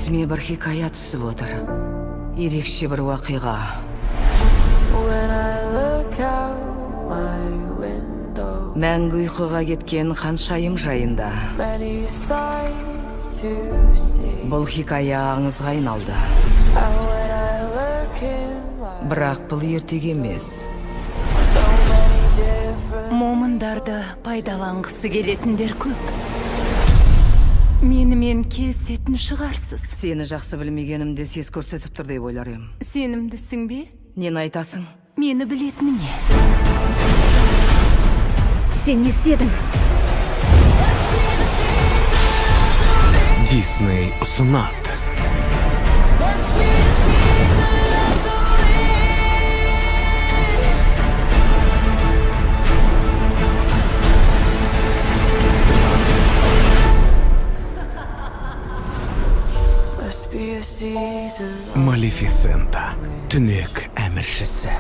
есіме бір хикая түсіп отыр. Ерекше бір уақиға. When I look out my window, Мәңгі ұйқыға кеткен ханшайым жайында. many sights to see. Бұл хикая аңызға айналды. And when I look in my Бірақ бұл ертегі емес. so many different Момындарды пайдаланғысы келетіндер көп. Менімен келісетін шығарсыз. Сені жақсы білмегенімде сес көрсетіп тұр деп ойлар ем. Сенімдісің бе? Нені айтасың? Мені білетініне. Сен не істедің? Disney ұсынады. must be a season. Малефисента. Түнек әміршісі.